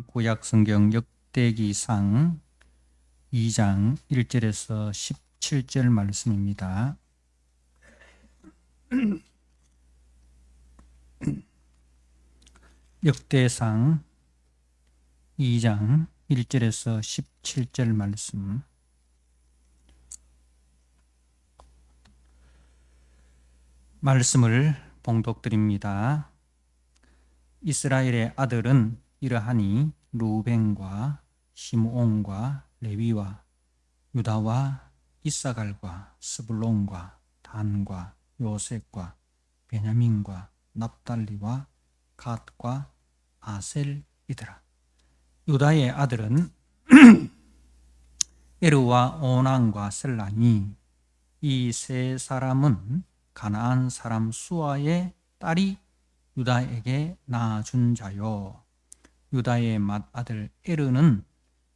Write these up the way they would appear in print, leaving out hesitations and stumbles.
구약 성경 역대기상 2장 1절에서 17절 말씀입니다. 역대상 2장 1절에서 17절 말씀. 말씀을 봉독드립니다. 이스라엘의 아들은 이러하니 루벤과 시므온과 레위와 유다와 이사갈과 스불론과 단과 요셉과 베냐민과 납달리와 갓과 아셀이더라. 유다의 아들은 에르와 오난과 셀라니, 이 세 사람은 가나안 사람 수아의 딸이 유다에게 낳아준 자요. 유다의 맏아들 에르는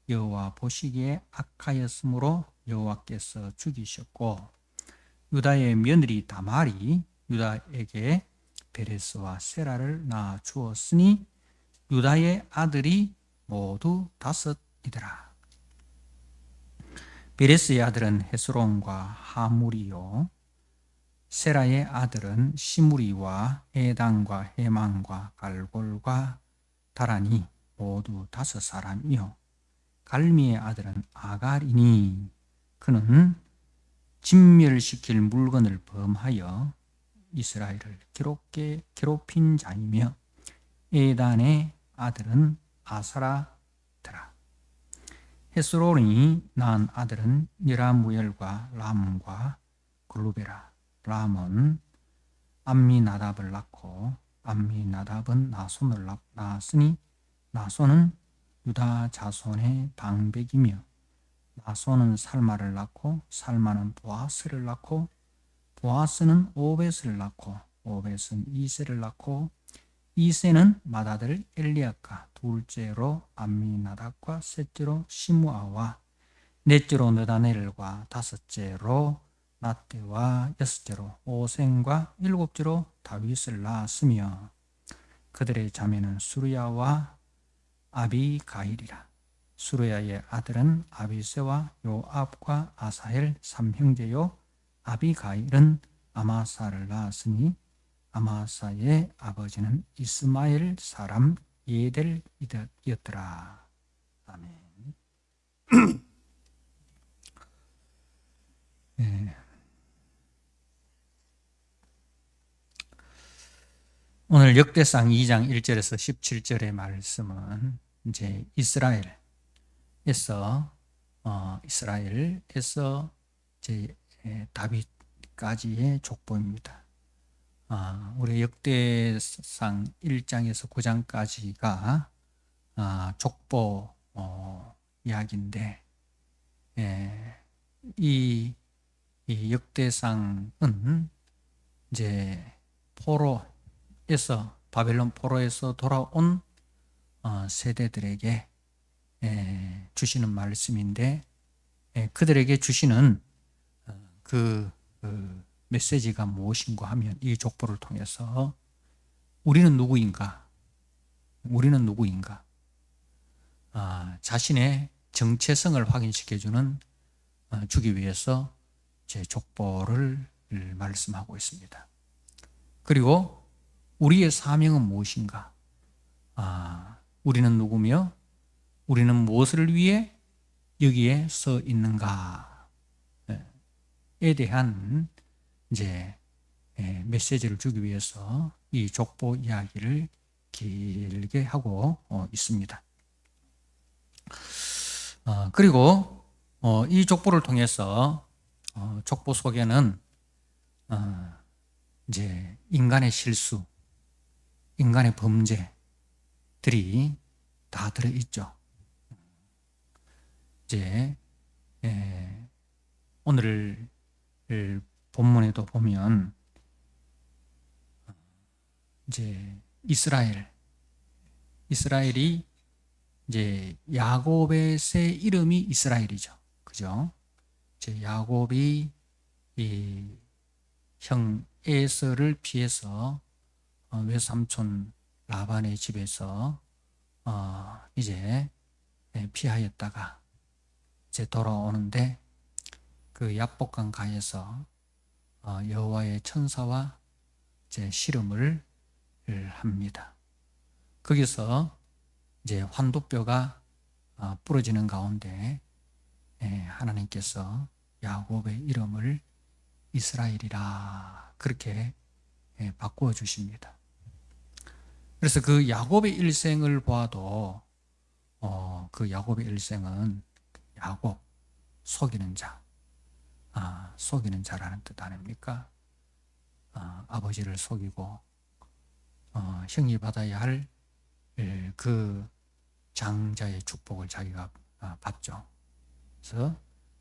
여호와 보시기에 악하였으므로 여호와께서 죽이셨고, 유다의 며느리 다말이 유다에게 베레스와 세라를 낳아 주었으니 유다의 아들이 모두 5이더라. 베레스의 아들은 헤스론과 하물이요, 세라의 아들은 시므리와 에단과 헤만과 갈골과 다라니 모두 5사람이요, 갈미의 아들은 아갈이니 그는 진멸시킬 물건을 범하여 이스라엘을 괴롭힌 자이며, 에단의 아들은 아사라더라. 헤스론이 낳은 아들은 여라무엘과 람과 글루베라. 람은 암미나답을 낳고 암미나답은 나손을 낳았으니 나손은 유다 자손의 방백이며, 나손은 살마를 낳고 살마는 보아스를 낳고 보아스는 오벳을 낳고 오벳은 이세를 낳고 이세는 맏아들 엘리야가, 둘째로 암미나답과 셋째로 시므아와 넷째로 느다넬과 다섯째로 나떼와 여섯째로 오센과 일곱째로 다윗을 낳았으며, 그들의 자매는 수르야와 아비가일이라. 수르야의 아들은 아비세와 요압과 아사헬 3형제요, 아비가일은 아마사를 낳았으니 아마사의 아버지는 이스마엘 사람 예델이었더라. 아멘. 네. 오늘 역대상 2장 1절에서 17절의 말씀은 이제 이스라엘에서 이제 다윗까지의 족보입니다. 우리 역대상 1장에서 9장까지가 족보 이야기인데, 이 역대상은 이제 바벨론 포로에서 돌아온 세대들에게 주시는 말씀인데, 그들에게 주시는 그 메시지가 무엇인가 하면, 이 족보를 통해서 우리는 누구인가? 자신의 정체성을 확인시켜주는 주기 위해서 제 족보를 말씀하고 있습니다. 그리고 우리의 사명은 무엇인가? 우리는 누구며 우리는 무엇을 위해 여기에 서 있는가에 대한 이제 메시지를 주기 위해서 이 족보 이야기를 길게 하고 있습니다. 그리고 이 족보를 통해서 족보 속에는 이제 인간의 실수, 인간의 범죄들이 다 들어있죠. 이제 오늘 본문에도 보면 이제 이스라엘이 이제 야곱의 새 이름이 이스라엘이죠. 그죠? 이제 야곱이 이 형 에서를 피해서 외삼촌 라반의 집에서 이제 피하였다가 이제 돌아오는데 그 약복강 가에서 여호와의 천사와 이제 씨름을 합니다. 거기서 이제 환도뼈가 부러지는 가운데 하나님께서 야곱의 이름을 이스라엘이라 그렇게 바꾸어 주십니다. 그래서 그 야곱의 일생을 보아도 그 야곱의 일생은 야곱, 속이는 자, 속이는 자라는 뜻 아닙니까? 아버지를 속이고 형이 받아야 할 그 장자의 축복을 자기가 받죠. 그래서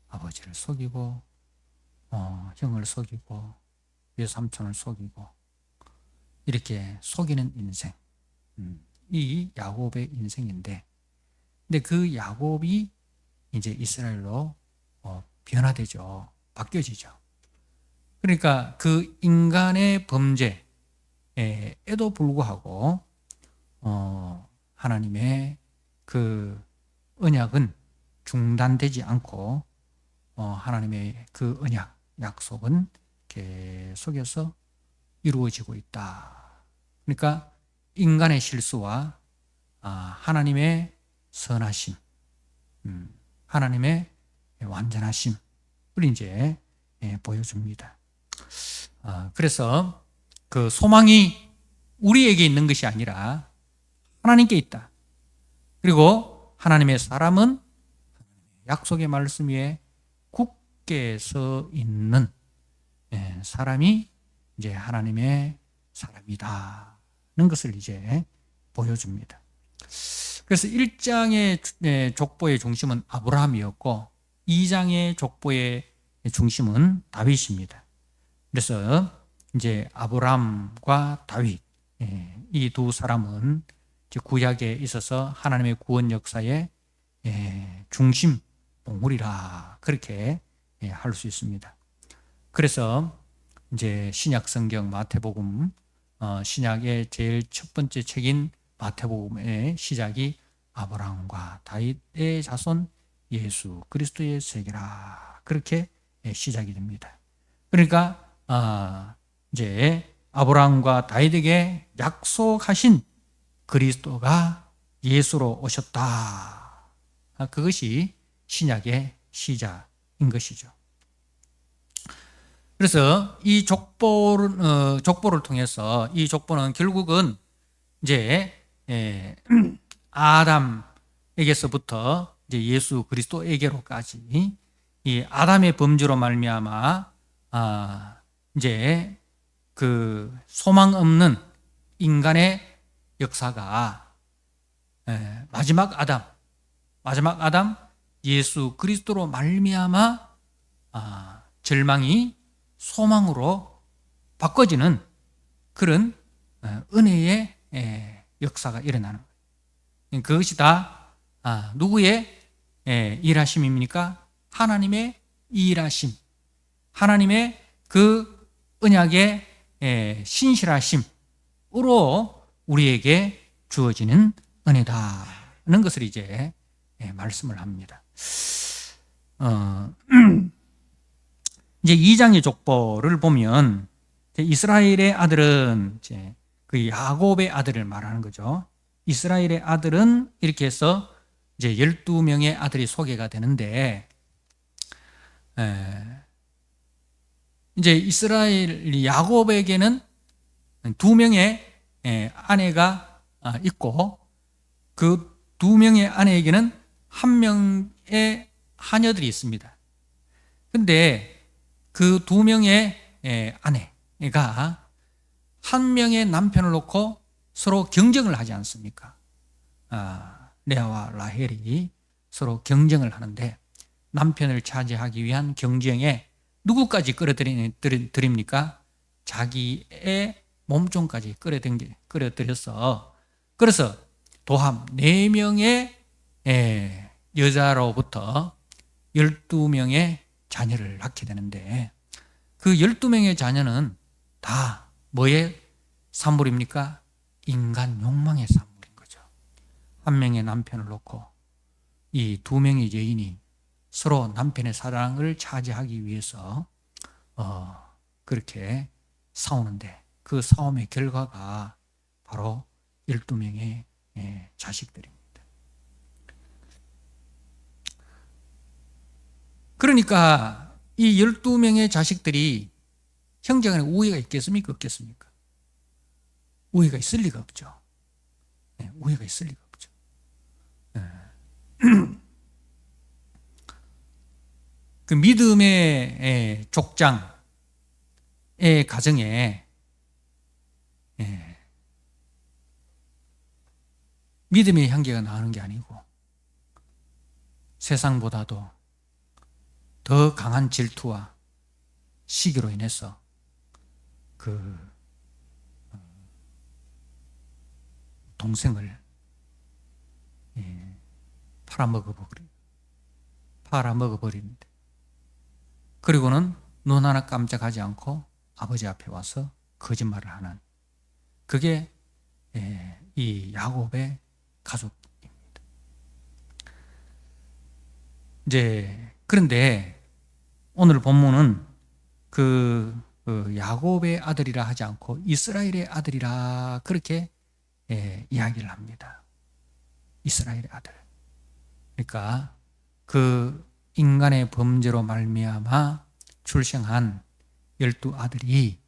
아버지를 속이고 형을 속이고 외삼촌을 속이고 이렇게 속이는 인생, 이 야곱의 인생인데, 근데 그 야곱이 이제 이스라엘로 변화되죠. 바뀌어지죠. 그러니까 그 인간의 범죄에도 불구하고 하나님의 그 언약은 중단되지 않고 하나님의 그 언약, 약속은 계속해서 이루어지고 있다. 그러니까 인간의 실수와 하나님의 선하심, 하나님의 완전하심을 이제 보여줍니다. 그래서 그 소망이 우리에게 있는 것이 아니라 하나님께 있다. 그리고 하나님의 사람은 약속의 말씀 위에 굳게 서 있는 사람이 이제 하나님의 사람이다는 것을 이제 보여줍니다. 그래서 1장의 족보의 중심은 아브라함이었고 2장의 족보의 중심은 다윗입니다. 그래서 이제 아브라함과 다윗, 이 두 사람은 구약에 있어서 하나님의 구원 역사의 중심 봉우리라 그렇게 할 수 있습니다. 그래서 이제 신약 성경 마태복음, 신약의 제일 첫 번째 책인 마태복음의 시작이 아브라함과 다윗의 자손 예수 그리스도의 세계라 그렇게 시작이 됩니다. 그러니까 이제 아브라함과 다윗에게 약속하신 그리스도가 예수로 오셨다. 그것이 신약의 시작인 것이죠. 그래서 이 족보를 통해서 이 족보는 결국은 이제 아담에게서부터 이제 예수 그리스도에게로까지 이 아담의 범죄로 말미암아 이제 그 소망 없는 인간의 역사가 마지막 아담 예수 그리스도로 말미암아 절망이 소망으로 바꿔지는 그런 은혜의 역사가 일어나는 거예요. 그것이 다 누구의 일하심입니까? 하나님의 일하심, 하나님의 그 언약의 신실하심으로 우리에게 주어지는 은혜다는 것을 이제 말씀을 합니다. 이제 2장의 족보를 보면 이스라엘의 아들은 이제 그 야곱의 아들을 말하는 거죠. 이스라엘의 아들은 이렇게 해서 이제 12명의 아들이 소개가 되는데, 이제 이스라엘 야곱에게는 2명의 아내가 있고 그 2명의 아내에게는 1명의 하녀들이 있습니다. 근데 그 2명의 아내가 1명의 남편을 놓고 서로 경쟁을 하지 않습니까? 레아와 라헬이 서로 경쟁을 하는데 남편을 차지하기 위한 경쟁에 누구까지 끌어들입니까? 자기의 몸종까지 끌어들여서 그래서 도합 4명의 여자로부터 12명의 자녀를 낳게 되는데 그 12명의 자녀는 다 뭐의 산물입니까? 인간 욕망의 산물인 거죠. 한 명의 남편을 놓고 이 두 명의 여인이 서로 남편의 사랑을 차지하기 위해서 그렇게 싸우는데 그 싸움의 결과가 바로 12명의 자식들입니다. 그러니까 이 12명의 자식들이 형제간에 우애가 있겠습니까? 없겠습니까? 우애가 있을 리가 없죠. 우애가 있을 리가 없죠. 그 믿음의 족장의 가정에 믿음의 향기가 나는 게 아니고 세상보다도 더 강한 질투와 시기로 인해서 그 동생을 팔아먹어버립니다. 그리고는 눈 하나 깜짝하지 않고 아버지 앞에 와서 거짓말을 하는, 그게 이 야곱의 가족입니다. 그런데 오늘 본문은 그 야곱의 아들이라 하지 않고 이스라엘의 아들이라 그렇게 이야기를 합니다. 이스라엘의 아들. 그러니까 그 인간의 범죄로 말미암아 출생한 12아들이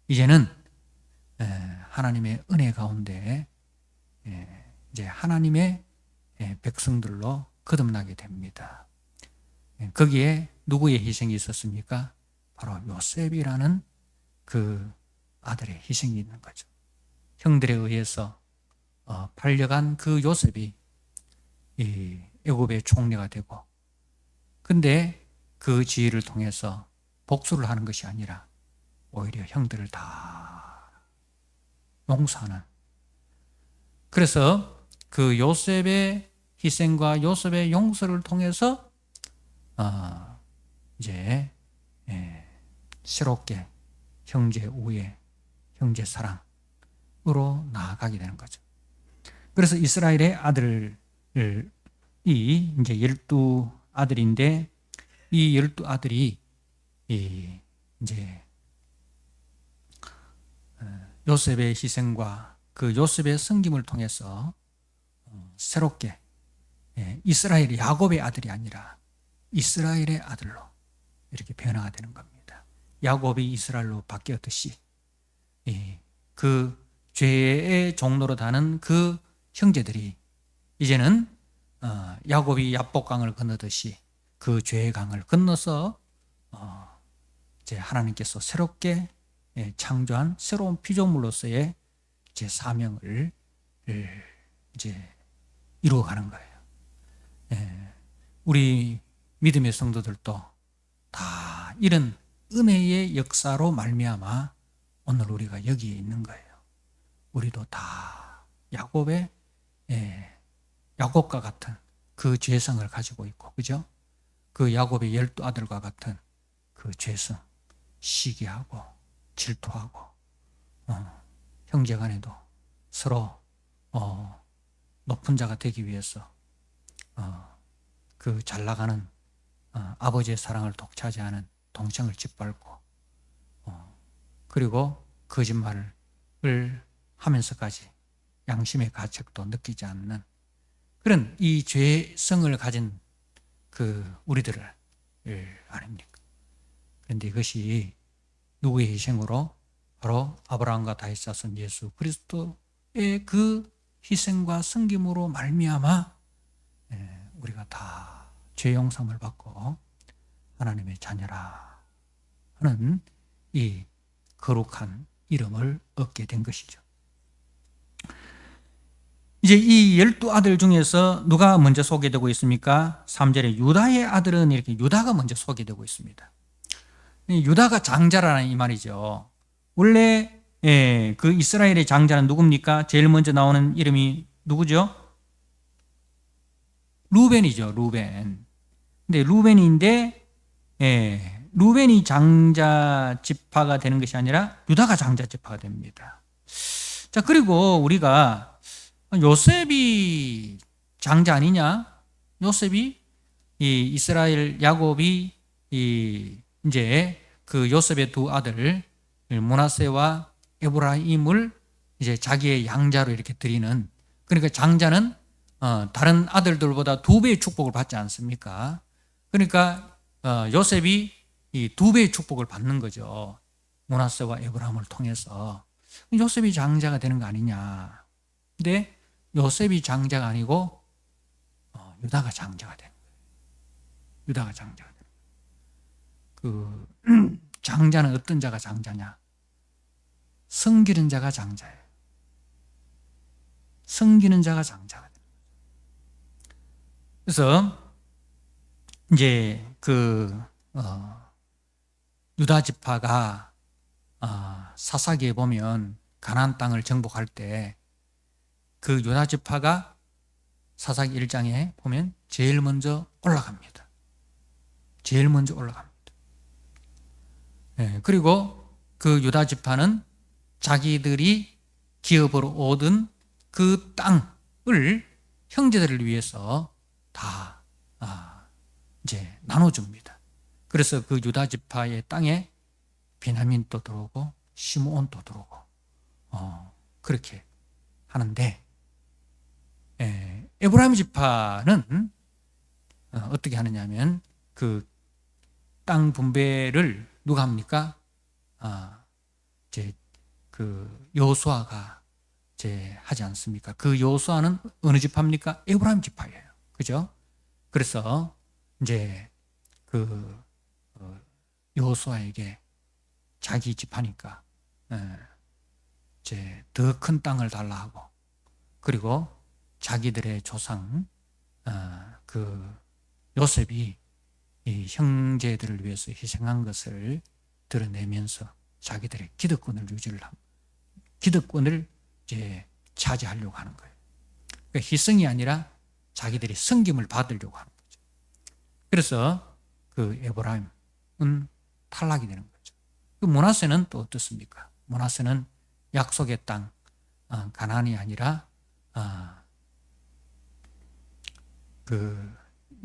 이제는 하나님의 은혜 가운데 이제 하나님의 백성들로 거듭나게 됩니다. 거기에 누구의 희생이 있었습니까? 바로 요셉이라는 그 아들의 희생이 있는 거죠. 형들에 의해서 팔려간 그 요셉이 이 애굽의 총리가 되고, 근데 그 지위를 통해서 복수를 하는 것이 아니라 오히려 형들을 다 용서하는, 그래서 그 요셉의 희생과 요셉의 용서를 통해서 이제 새롭게 형제 우애, 형제 사랑으로 나아가게 되는 거죠. 그래서 이스라엘의 아들이 이제 12아들인데, 이 12아들이 이제 요셉의 희생과 그 요셉의 섬김을 통해서 새롭게 이스라엘이 야곱의 아들이 아니라 이스라엘의 아들로 이렇게 변화가 되는 겁니다. 야곱이 이스라엘로 바뀌었듯이 그 죄의 종로로 다는 그 형제들이 이제는 야곱이 야복강을 건너듯이 그 죄의 강을 건너서 이제 하나님께서 새롭게 창조한 새로운 피조물로서의 제 사명을 이제 이루어가는 거예요. 우리 믿음의 성도들도 다 이런 은혜의 역사로 말미암아 오늘 우리가 여기에 있는 거예요. 우리도 다 야곱과 같은 그 죄성을 가지고 있고, 그죠? 그 야곱의 12아들과 같은 그 죄성, 시기하고 질투하고 형제간에도 서로 높은 자가 되기 위해서 그 잘 나가는 아버지의 사랑을 독차지하는 동생을 짓밟고 그리고 거짓말을 하면서까지 양심의 가책도 느끼지 않는 그런 이 죄성을 가진 그 우리들을 아닙니까? 그런데 이것이 누구의 희생으로? 바로 아브라함과 다윗 자손 예수 그리스도의 그 희생과 섬김으로 말미암아 우리가 다 죄 용서를 받고 하나님의 자녀라 하는 이 거룩한 이름을 얻게 된 것이죠. 이제 이 12아들 중에서 누가 먼저 소개되고 있습니까? 3절에 유다의 아들은 이렇게 유다가 먼저 소개되고 있습니다. 유다가 장자라는 이 말이죠. 원래 그 이스라엘의 장자는 누굽니까? 제일 먼저 나오는 이름이 누구죠? 루벤이죠. 루벤. 근데 루벤인데 루벤이 장자 지파가 되는 것이 아니라 유다가 장자 지파가 됩니다. 자, 그리고 우리가 요셉이 장자 아니냐? 요셉이 이 이스라엘 야곱이 이제 그 요셉의 두 아들 므낫세와 에브라임을 이제 자기의 양자로 이렇게 드리는, 그러니까 장자는 다른 아들들보다 2배의 축복을 받지 않습니까? 그러니까 요셉이 이 2배의 축복을 받는 거죠. 므낫세와 에브라임을 통해서. 요셉이 장자가 되는 거 아니냐. 근데 요셉이 장자가 아니고 유다가 장자가 되는 거예요. 유다가 장자가 되는 거예요. 그 장자는 어떤 자가 장자냐? 섬기는 자가 장자예요. 섬기는 자가 장자가 되는 거예요. 그래서 이제 그 유다 지파가 사사기에 보면 가나안 땅을 정복할 때 그 유다 지파가 사사기 1장에 보면 제일 먼저 올라갑니다. 제일 먼저 올라갑니다. 네, 그리고 그 유다 지파는 자기들이 기업으로 얻은 그 땅을 형제들을 위해서 다 이제 나눠줍니다. 그래서 그 유다 지파의 땅에 베냐민도 들어오고 시므온도 들어오고 그렇게 하는데, 에브라임 지파는 어떻게 하느냐면 그 땅 분배를 누가 합니까? 이제 그 여호수아가 이제 하지 않습니까? 그 여호수아는 어느 지파입니까? 에브라임 지파예요. 그죠? 그래서 이제 그 여호수아에게 자기 지파니까 이제 더 큰 땅을 달라 하고, 그리고 자기들의 조상 그 요셉이 이 형제들을 위해서 희생한 것을 드러내면서 자기들의 기득권을 이제 차지하려고 하는 거예요. 그러니까 희생이 아니라 자기들이 섬김을 받으려고 하는 거죠. 그래서 그 에브라임은 탈락이 되는 거죠. 그 므낫세는 또 어떻습니까? 므낫세는 약속의 땅 가나안이 아니라 그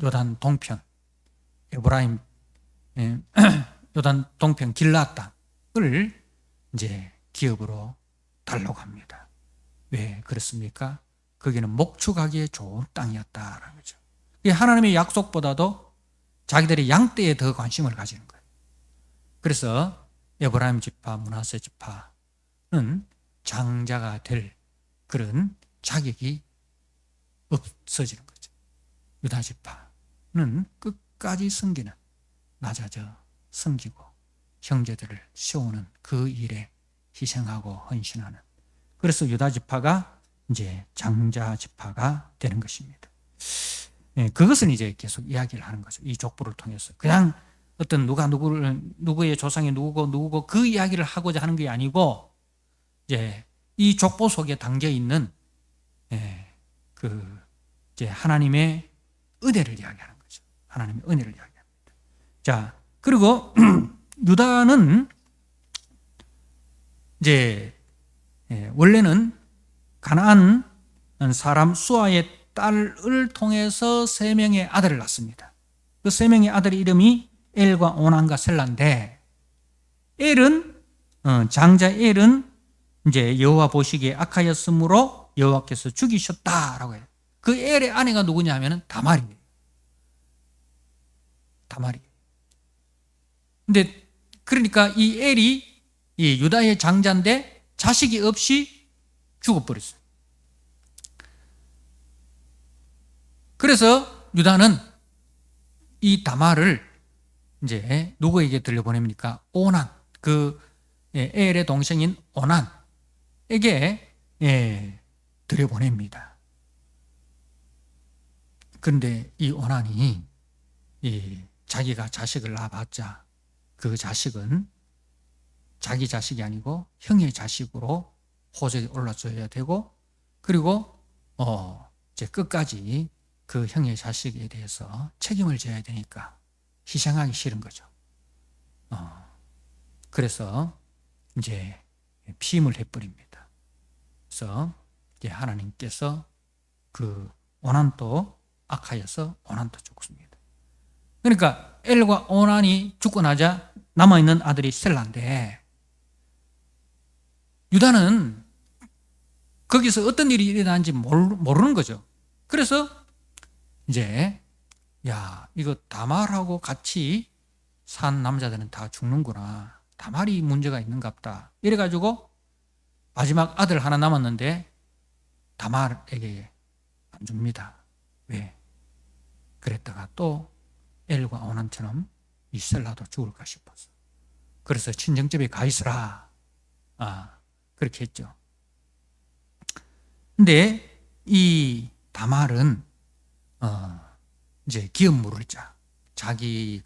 요단 동편 에브라임 요단 동편 길라 땅을 이제 기업으로 달라고 합니다. 왜 그렇습니까? 거기는 목축하기에 좋은 땅이었다라는 거죠. 하나님의 약속보다도 자기들이 양떼에 더 관심을 가지는 거예요. 그래서 에브라임 지파, 므낫세 지파는 장자가 될 그런 자격이 없어지는 거죠. 유다 지파는 끝까지 섬기는, 낮아져 섬기고 형제들을 세우는 그 일에 희생하고 헌신하는, 그래서 유다 지파가 이제 장자 지파가 되는 것입니다. 그것은 이제 계속 이야기를 하는 거죠. 이 족보를 통해서 그냥 어떤 누구의 조상이 누구고 그 이야기를 하고자 하는 게 아니고, 이제 이 족보 속에 담겨 있는 그 이제 하나님의 은혜를 이야기하는 거죠. 하나님의 은혜를 이야기합니다. 자, 그리고 유다는 이제 원래는 가나안 사람 수아의 딸을 통해서 3명의 아들을 낳습니다. 그 3명의 아들의 이름이 엘과 오난과 셀라인데, 엘은 장자 엘은 이제 여호와 보시기에 악하였으므로 여호와께서 죽이셨다라고 해요. 그 엘의 아내가 누구냐 하면은 다말이에요. 다말이. 근데 그러니까 이 엘이 이 유다의 장자인데 자식이 없이 죽어버렸어요. 그래서 유다는 이 다말을 이제 누구에게 들려보냅니까? 오난, 그 엘의 동생인 오난에게 들여보냅니다. 그런데 이 오난이 자기가 자식을 낳아봤자 그 자식은 자기 자식이 아니고 형의 자식으로 호적에 올라줘야 되고, 그리고 이제 끝까지 그 형의 자식에 대해서 책임을 져야 되니까 희생하기 싫은 거죠. 그래서 이제 피임을 해버립니다. 그래서 이제 하나님께서 그 오난도 악하여서 오난도 죽었습니다. 그러니까 엘과 오난이 죽고 나자 남아있는 아들이 셀라인데, 유다는 거기서 어떤 일이 일어나는지 모르는 거죠. 그래서 이제 이거 다말하고 같이 산 남자들은 다 죽는구나, 다말이 문제가 있는갑다, 이래가지고 마지막 아들 하나 남았는데 다말에게 안 줍니다. 왜? 그랬다가 또 엘과 오난처럼 이 셀라도 죽을까 싶어서. 그래서 친정집에 가 있으라, 그렇게 했죠. 근데 이 다말은 이제 기업 물을 자, 자기의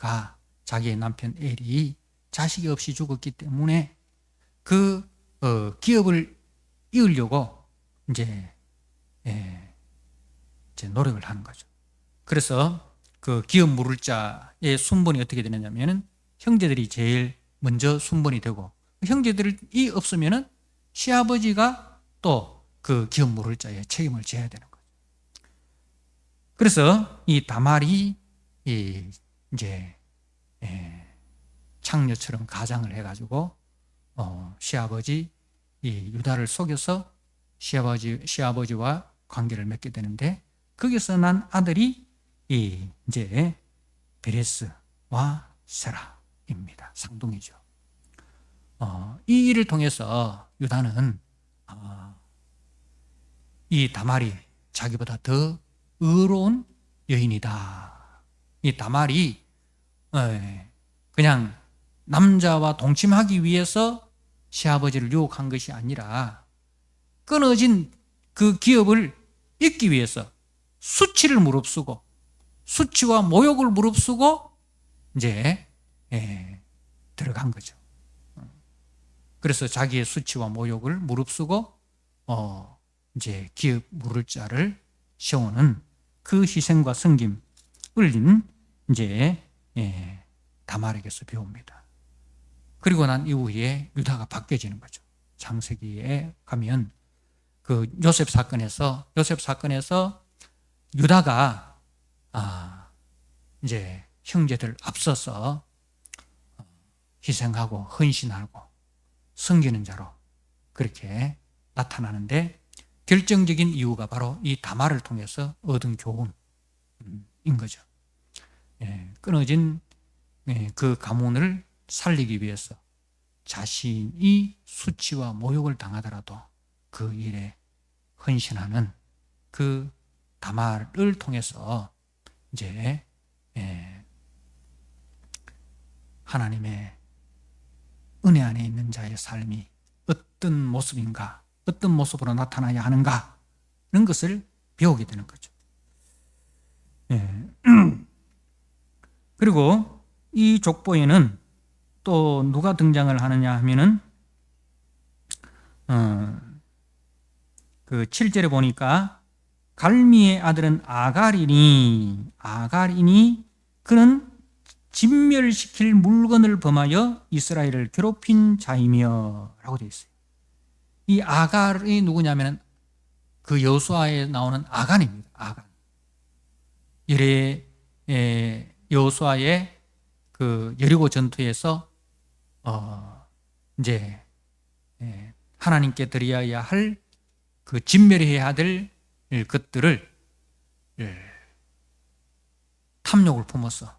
남편 엘이 자식이 없이 죽었기 때문에 그 기업을 이으려고 이제 노력을 하는 거죠. 그래서 그 기업 물을 자의 순번이 어떻게 되느냐면은 형제들이 제일 먼저 순번이 되고, 형제들이 없으면은 시아버지가 또 그 기업 물을 자의 책임을 져야 되는 거죠. 그래서 이 다말이 이제 창녀처럼 가장을 해가지고 시아버지 이 유다를 속여서 시아버지와 관계를 맺게 되는데, 거기서 난 아들이 이제 베레스와 세라입니다. 쌍둥이죠. 이 일을 통해서 유다는 이 다말이 자기보다 더 의로운 여인이다, 이 다말이 그냥 남자와 동침하기 위해서 시아버지를 유혹한 것이 아니라 끊어진 그 기업을 잇기 위해서 수치를 무릅쓰고, 수치와 모욕을 무릅쓰고 이제 들어간 거죠. 그래서 자기의 수치와 모욕을 무릅쓰고 이제 기업 물을 자를 세우는 그 희생과 섬김을 이제 다말에게서 배웁니다. 그리고 난 이후에 유다가 바뀌어지는 거죠. 창세기에 가면 그 요셉 사건에서 유다가 이제 형제들 앞서서 희생하고 헌신하고 섬기는 자로 그렇게 나타나는데, 결정적인 이유가 바로 이 다말을 통해서 얻은 교훈인 거죠. 끊어진 그 가문을 살리기 위해서 자신이 수치와 모욕을 당하더라도 그 일에 헌신하는 그 다말을 통해서 이제 하나님의 은혜 안에 있는 자의 삶이 어떤 모습인가, 어떤 모습으로 나타나야 하는가, 이런 것을 배우게 되는 거죠. 그리고 이 족보에는 또 누가 등장을 하느냐 하면은 그 7절에 보니까 갈미의 아들은 아갈이니 그는 진멸시킬 물건을 범하여 이스라엘을 괴롭힌 자이며 라고 되어 있어요. 이 아갈이 누구냐면 그 여호수아에 나오는 아간입니다. 아간. 여호수아의 그 여리고 전투에서 이제 하나님께 드려야 할 그 진멸해야 될 것들을 탐욕을 품어서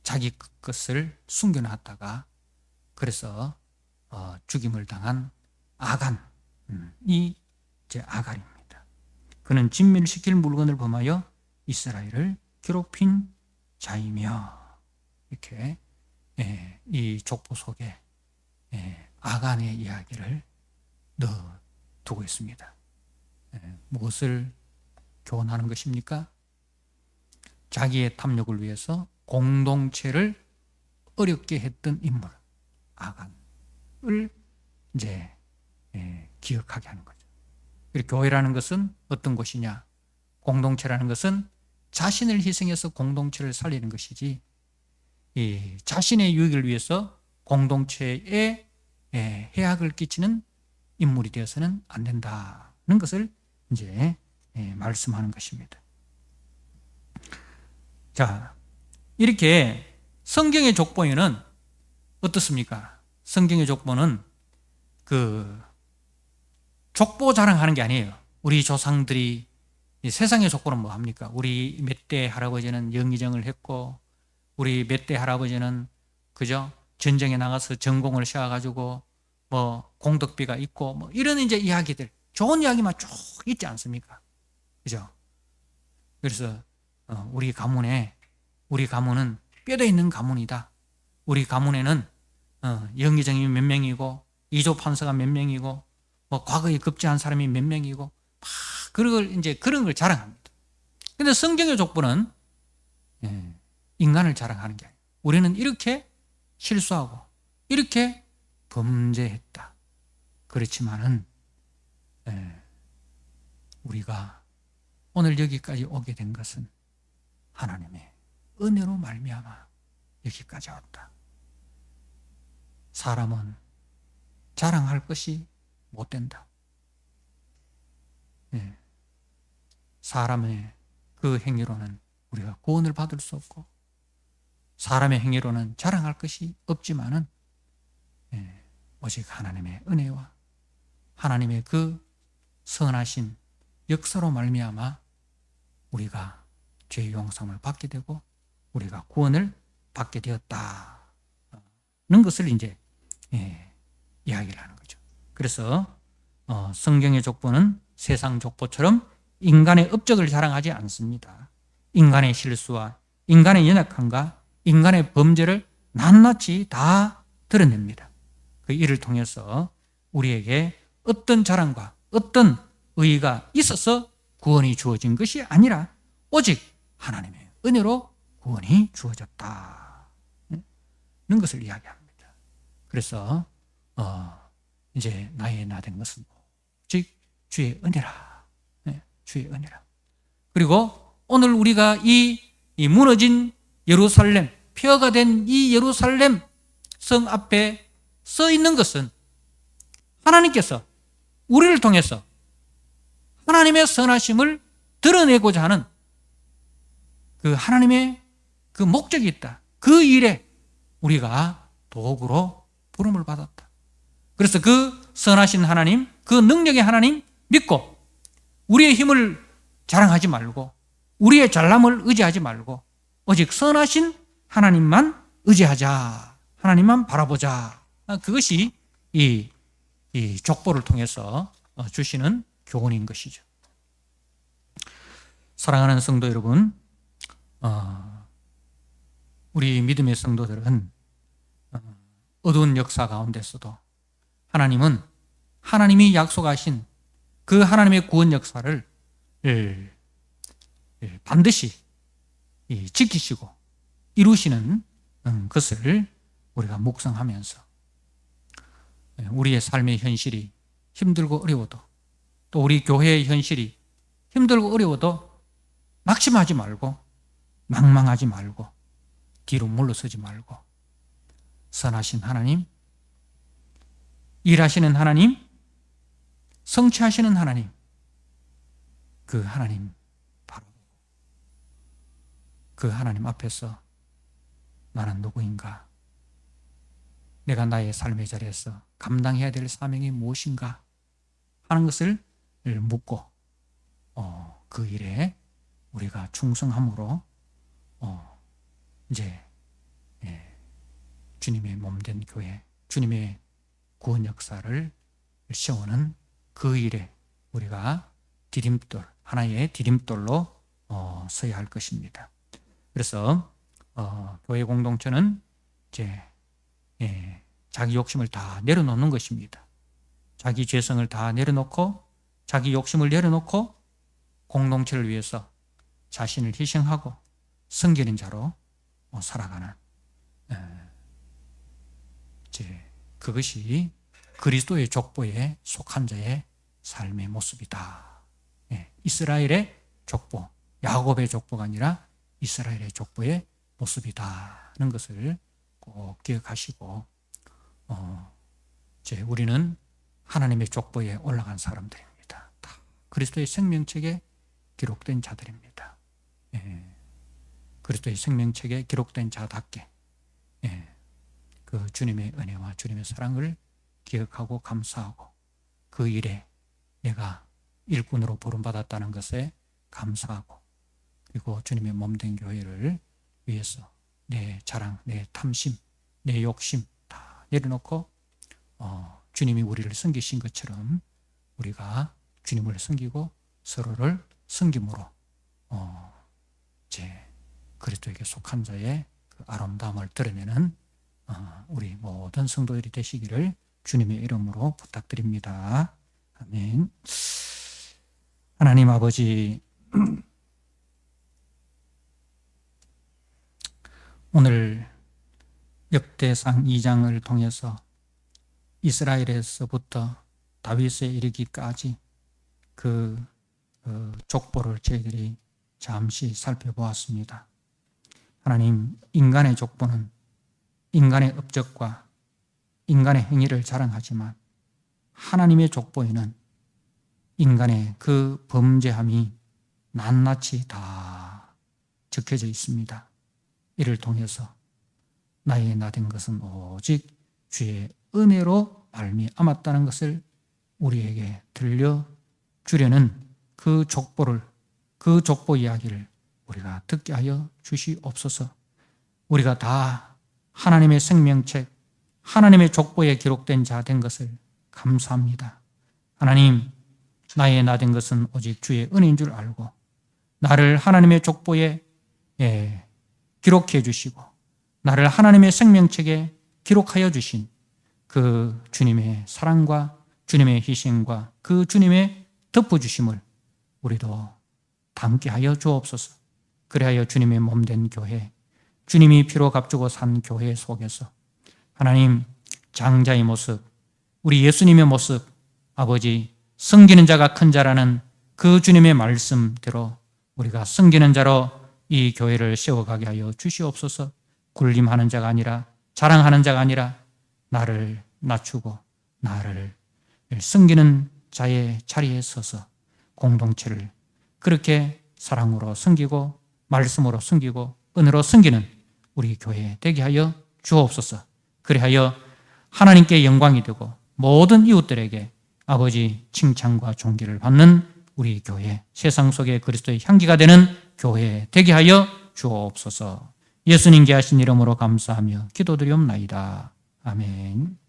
자기 것을 숨겨놨다가 그래서 죽임을 당한 아간이 이제 아갈입니다. 그는 진멸시킬 물건을 범하여 이스라엘을 괴롭힌 자이며, 이렇게 이 족보 속에 아간의 이야기를 넣어두고 있습니다. 무엇을 교훈하는 것입니까? 자기의 탐욕을 위해서 공동체를 어렵게 했던 인물 아간을 이제 기억하게 하는 거죠. 그리고 교회라는 것은 어떤 곳이냐? 공동체라는 것은 자신을 희생해서 공동체를 살리는 것이지, 자신의 유익을 위해서 공동체에 해악을 끼치는 인물이 되어서는 안 된다는 것을 이제 말씀하는 것입니다. 자, 이렇게 성경의 족보에는 어떻습니까? 성경의 족보는 그 족보 자랑하는 게 아니에요. 우리 조상들이 세상의 족보는 뭐 합니까? 우리 몇 대 할아버지는 영의정을 했고, 우리 몇 대 할아버지는 그죠? 전쟁에 나가서 전공을 세워가지고 뭐 공덕비가 있고 뭐 이런 이제 이야기들, 좋은 이야기만 쭉 있지 않습니까? 그죠? 그래서 우리 가문은 뼈대 있는 가문이다. 우리 가문에는 영의정이 몇 명이고 이조 판서가 몇 명이고 뭐 과거에 급제한 사람이 몇 명이고 막 그런 걸 자랑합니다. 근데 성경의 족보는 인간을 자랑하는 게 아니에요. 우리는 이렇게 실수하고 이렇게 범죄했다. 그렇지만은 우리가 오늘 여기까지 오게 된 것은 하나님의 은혜로 말미암아 여기까지 왔다. 사람은 자랑할 것이 못 된다. 사람의 그 행위로는 우리가 구원을 받을 수 없고, 사람의 행위로는 자랑할 것이 없지만은 오직 하나님의 은혜와 하나님의 그 선하신 역사로 말미암아 우리가 죄의 용서를 받게 되고 우리가 구원을 받게 되었다는 것을 이제 이야기를 하는 거죠. 그래서 성경의 족보는 세상 족보처럼 인간의 업적을 자랑하지 않습니다. 인간의 실수와 인간의 연약함과 인간의 범죄를 낱낱이 다 드러냅니다. 그 일을 통해서 우리에게 어떤 자랑과 어떤 의의가 있어서 구원이 주어진 것이 아니라 오직 하나님의 은혜로 구원이 주어졌다는 것을 이야기합니다. 그래서 이제 나의 나 된 것은 오직 주의 은혜라. 주의 은혜라. 그리고 오늘 우리가 이 무너진 예루살렘, 폐허가 된 이 예루살렘 성 앞에 서 있는 것은 하나님께서 우리를 통해서 하나님의 선하심을 드러내고자 하는 그 하나님의 그 목적이 있다. 그 일에 우리가 도구로 부름을 받았다. 그래서 그 선하신 하나님, 그 능력의 하나님 믿고 우리의 힘을 자랑하지 말고 우리의 잘남을 의지하지 말고 오직 선하신 하나님만 의지하자. 하나님만 바라보자. 그것이 이 족보를 통해서 주시는 교훈인 것이죠. 사랑하는 성도 여러분, 우리 믿음의 성도들은 어두운 역사 가운데서도 하나님은 하나님이 약속하신 그 하나님의 구원 역사를 반드시 지키시고 이루시는 것을 우리가 묵상하면서 우리의 삶의 현실이 힘들고 어려워도 또 우리 교회의 현실이 힘들고 어려워도 낙심하지 말고 망망하지 말고 뒤로 물러서지 말고 선하신 하나님, 일하시는 하나님, 성취하시는 하나님, 그 하나님 바라보고 그 하나님 앞에서 나는 누구인가? 내가 나의 삶의 자리에서 감당해야 될 사명이 무엇인가? 하는 것을 묻고 그 일에 우리가 충성함으로 이제 주님의 몸된 교회, 주님의 구원 역사를 세우는 그 일에 우리가 디딤돌, 하나의 디딤돌로 서야 할 것입니다. 그래서 교회 공동체는 이제 자기 욕심을 다 내려놓는 것입니다. 자기 죄성을 다 내려놓고 자기 욕심을 내려놓고 공동체를 위해서 자신을 희생하고 섬기는 자로 살아가는 이제 그것이 그리스도의 족보에 속한 자의 삶의 모습이다. 이스라엘의 족보, 야곱의 족보가 아니라 이스라엘의 족보의 모습이다는 것을 꼭 기억하시고 이제 우리는 하나님의 족보에 올라간 사람들입니다. 다 그리스도의 생명책에 기록된 자들입니다. 예. 그리스도의 생명책에 기록된 자답게 그 주님의 은혜와 주님의 사랑을 기억하고 감사하고 그 일에 내가 일꾼으로 부름받았다는 것에 감사하고 그리고 주님의 몸된 교회를 위해서 내 자랑, 내 탐심, 내 욕심 다 내려놓고 주님이 우리를 섬기신 것처럼 우리가 주님을 섬기고 서로를 섬김으로 제 그리스도에게 속한 자의 그 아름다움을 드러내는 우리 모든 성도들이 되시기를 주님의 이름으로 부탁드립니다. 아멘. 하나님 아버지, 오늘 역대상 2장을 통해서 이스라엘에서부터 다윗에 이르기까지 그 족보를 저희들이 잠시 살펴보았습니다. 하나님, 인간의 족보는 인간의 업적과 인간의 행위를 자랑하지만 하나님의 족보에는 인간의 그 범죄함이 낱낱이 다 적혀져 있습니다. 이를 통해서 나의 나된 것은 오직 주의 은혜로 말미암았다는 것을 우리에게 들려주려는 그 족보를, 그 족보 이야기를 우리가 듣게 하여 주시옵소서. 우리가 다 하나님의 생명책, 하나님의 족보에 기록된 자 된 것을 감사합니다. 하나님, 나의 나된 것은 오직 주의 은혜인 줄 알고 나를 하나님의 족보에 기록해 주시고 나를 하나님의 생명책에 기록하여 주신 그 주님의 사랑과 주님의 희생과 그 주님의 덮어주심을 우리도 담게 하여 주옵소서. 그리하여 주님의 몸된 교회, 주님이 피로 값주고 산 교회 속에서 하나님, 장자의 모습, 우리 예수님의 모습, 아버지, 섬기는 자가 큰 자라는 그 주님의 말씀대로 우리가 섬기는 자로 이 교회를 세워가게 하여 주시옵소서. 군림하는 자가 아니라, 자랑하는 자가 아니라 나를 낮추고 나를 섬기는 자의 자리에 서서 공동체를 그렇게 사랑으로 섬기고 말씀으로 섬기고 은혜로 섬기는 우리 교회 되게 하여 주옵소서. 그리하여 하나님께 영광이 되고 모든 이웃들에게 아버지 칭찬과 존귀를 받는 우리 교회, 세상 속에 그리스도의 향기가 되는 교회 되게 하여 주옵소서. 예수님께 하신 이름으로 감사하며 기도드리옵나이다. 아멘.